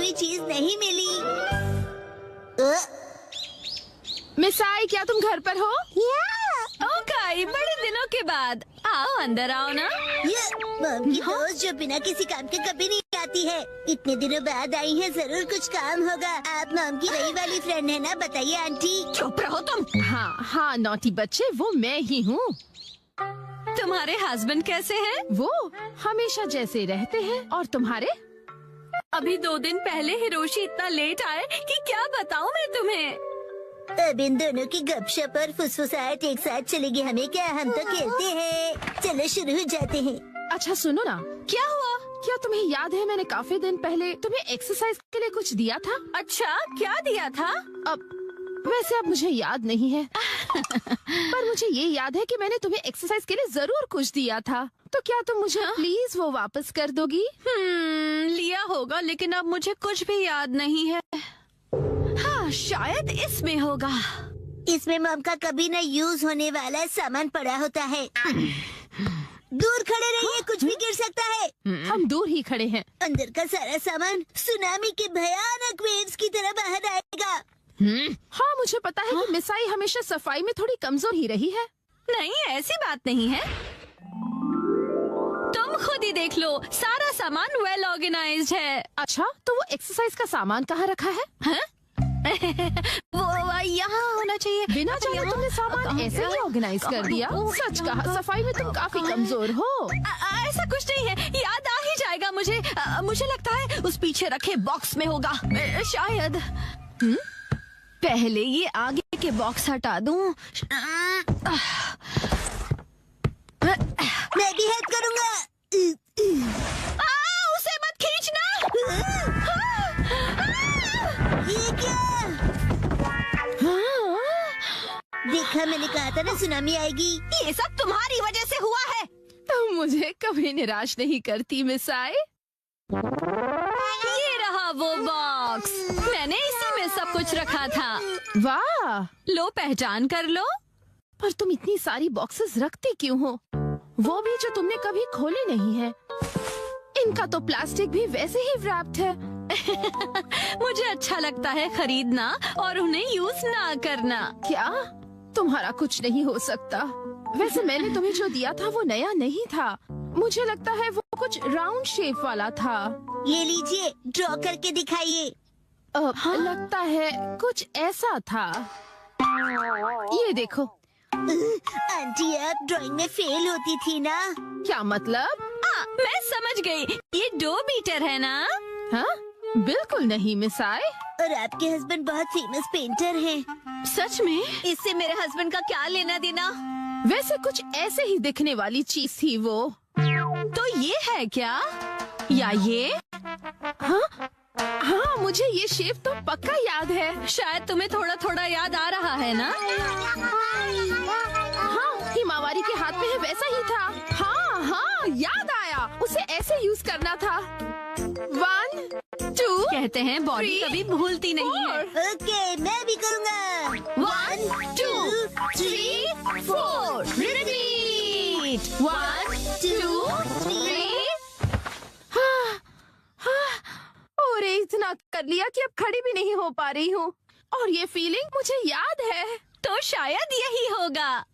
हुई चीज नहीं मिली। मिस आई, क्या तुम घर पर हो? ओ काई, बड़े दिनों के बाद। आओ अंदर आओ ना। ये मॉम की दोस्त जो बिना किसी काम के कभी नहीं आती है, इतने दिनों बाद आई है, जरूर कुछ काम होगा। आप मॉम की वही वाली फ्रेंड है ना? बताइए आंटी। चुप रहो तुम। हाँ हाँ नॉटी बच्चे, वो मैं ही हूँ। तुम्हारे हस्बैंड कैसे हैं? वो हमेशा जैसे रहते हैं। और तुम्हारे? अभी 2 दिन पहले हिरोशी इतना लेट आए कि क्या बताऊं मैं तुम्हें। अब इन दोनों की गपशप और फुसफुसाहट एक साथ चलेगी हमें क्या? हम तो खेलते हैं। चलो शुरू हो जाते हैं। अच्छा सुनो ना, क्या हुआ? क्या तुम्हें याद है मैंने काफी दिन पहले तुम्हें एक्सरसाइज के लिए कुछ दिया था? अच्छा, क्या दिया था? वैसे अब मुझे याद नहीं है पर मुझे ये याद है कि मैंने तुम्हें एक्सरसाइज के लिए जरूर कुछ दिया था। तो क्या तुम मुझे प्लीज वो वापस कर दोगी? लिया होगा, लेकिन अब मुझे कुछ भी याद नहीं है। हाँ, शायद इसमें होगा। इसमें मॉम का कभी न यूज होने वाला सामान पड़ा होता है। दूर खड़े रहिए, कुछ भी गिर सकता है। हम दूर ही खड़े हैं। अंदर का सारा सामान सुनामी के भयानक वेव्स की तरह बाहर आएगा। हाँ मुझे पता है कि मिस आई हमेशा सफाई में थोड़ी कमजोर ही रही है। नहीं, ऐसी बात नहीं है। तुम खुद ही देख लो, सारा सामान वेल ऑर्गेनाइज्ड है। अच्छा, तो वो एक्सरसाइज का सामान कहाँ रखा है? हाँ? वो यहाँ होना चाहिए। बिना जाने तुमने सामान ऐसे ही ऑर्गेनाइज कर दिया। सच कहा, सफाई में तुम काफी कमजोर हो। ऐसा कुछ नहीं है, याद आ ही जाएगा मुझे। मुझे लगता है उस पीछे रखे बॉक्स में होगा। शायद। पहले ये आगे के बॉक्स हटा दूं। मैं भी हेल्प करूँगा। उसे मत खींचना। ये क्या? देखा, मैंने कहा था ना सुनामी आएगी। ये सब तुम्हारी वजह से हुआ है। तुम मुझे कभी निराश नहीं करती मिस आई। ये रहा वो बॉक्स, मैंने इसी में सब कुछ रखा था। वाह, लो पहचान कर लो। पर तुम इतनी सारी बॉक्सेस रखती क्यों हो? वो भी जो तुमने कभी खोली नहीं है। इनका तो प्लास्टिक भी वैसे ही रैप्ड है। मुझे अच्छा लगता है खरीदना और उन्हें यूज ना करना। क्या? तुम्हारा कुछ नहीं हो सकता। वैसे मैंने तुम्हें जो दिया था वो नया नहीं था। मुझे लगता है वो कुछ राउंड शेप वाला था। ये लीजिए, ड्रॉ करके दिखाइए। लगता है कुछ ऐसा था। ये देखो। आंटी, आप ड्राइंग में फेल होती थी ना? क्या मतलब? मैं समझ गई, ये डो बीटर है ना? हाँ? बिल्कुल नहीं मिस आई। और आपके हस्बैंड बहुत फेमस पेंटर हैं। सच में? इससे मेरे हस्बैंड का क्या लेना देना? वैसे कुछ ऐसे ही दिखने वाली चीज थी वो। तो ये है क्या? या ये? हाँ, मुझे ये शेप तो पक्का याद है। शायद तुम्हें थोड़ा थोड़ा याद आ रहा है ना? हाँ, हिमावारी के हाथ में है वैसा ही था। हाँ, याद आया। उसे ऐसे यूज करना था। 1 2 कहते हैं बॉडी कभी भूलती नहीं है। ओके, मैं भी करूँगा। 1 2 3 4 रिपीट। 1 2 3। और इतना कर लिया कि अब खड़ी भी नहीं हो पा रही हूँ। और ये फीलिंग मुझे याद है। तो शायद यही होगा।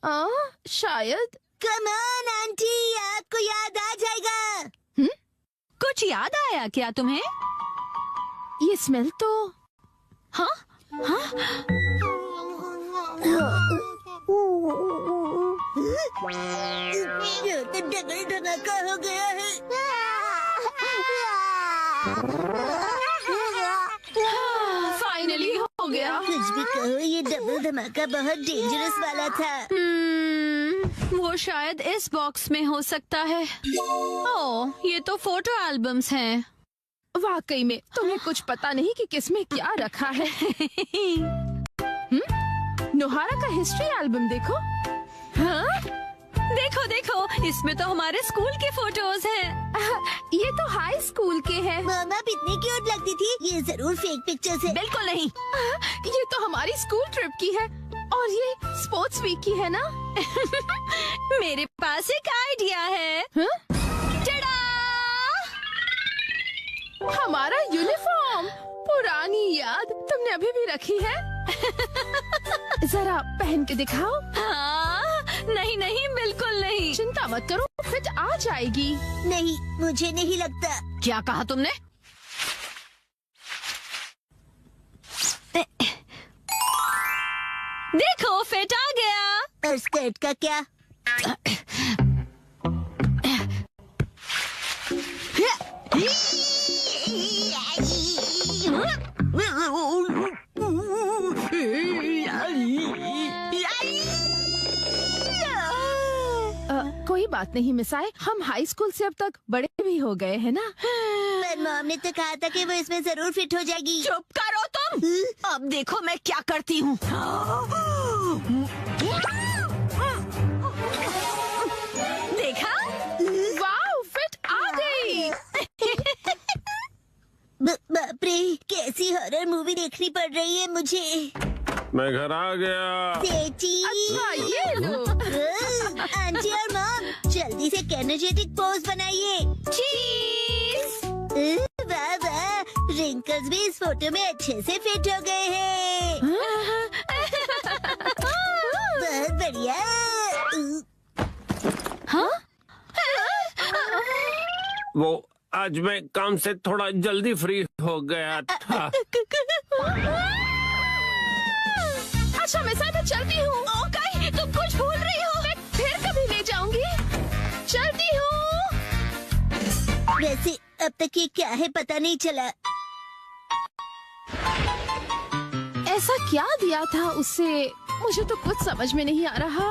शायद। कम ऑन आंटी, आपको याद आ जाएगा। कुछ याद आया क्या तुम्हें? ये स्मेल तो। हाँ? ये तो डबल धमाका हो गया है। फाइनली हो गया। कुछ भी कहो, ये डबल धमाका बहुत डेंजरस वाला था। वो शायद इस बॉक्स में हो सकता है। ओह, ये तो फोटो एल्बम्स हैं। वाकई में तुम्हें कुछ पता नहीं कि किसमें क्या रखा है। नोहारा का हिस्ट्री एल्बम देखो। हाँ? देखो देखो, इसमें तो हमारे स्कूल के फोटोज हैं। ये तो हाई स्कूल के हैं। मॉम, आप इतनी क्यूट लगती थी। ये जरूर फेक पिक्चर्स है। बिल्कुल नहीं। ये तो हमारी स्कूल ट्रिप की है। और ये स्पोर्ट्स वीक की है ना? मेरे पास एक आइडिया है। हाँ? टडा! हमारा यूनिफॉर्म। तुमने अभी भी रखी है? जरा पहन के दिखाओ। हाँ, नहीं नहीं बिल्कुल नहीं। चिंता मत करो, फिट आ जाएगी। नहीं, मुझे नहीं लगता। क्या कहा तुमने? देखो फिट आ गया। और स्कर्ट का क्या? कोई बात नहीं मिसाए, हम हाई स्कूल से अब तक बड़े भी हो गए हैं ना। पर मॉम ने तो कहा था कि वो इसमें जरूर फिट हो जाएगी। चुप करो तुम। अब देखो मैं क्या करती हूँ। देखा? वाओ, फिट आ गई। बाप रे, कैसी हॉरर मूवी देखनी पड़ रही है मुझे। मैं घर आ गया। सेठी। अच्छा ये लो। आंटी और मॉम, जल्दी से एनर्जेटिक पोज बनाइए। चीज। वाह वाह, रिंकल्स भी इस फोटो में अच्छे से फिट हो गए हैं। बहुत बढ़िया। हाँ? वो आज मैं काम से थोड़ा जल्दी फ्री हो गया था। अच्छा मिसाए, मैं चलती हूँ। ओके, तुम कुछ भूल रही हो। मैं फिर कभी ले जाऊंगी। चलती हूँ। वैसे अब तक ये क्या है पता नहीं चला। ऐसा क्या दिया था उससे, मुझे तो कुछ समझ में नहीं आ रहा।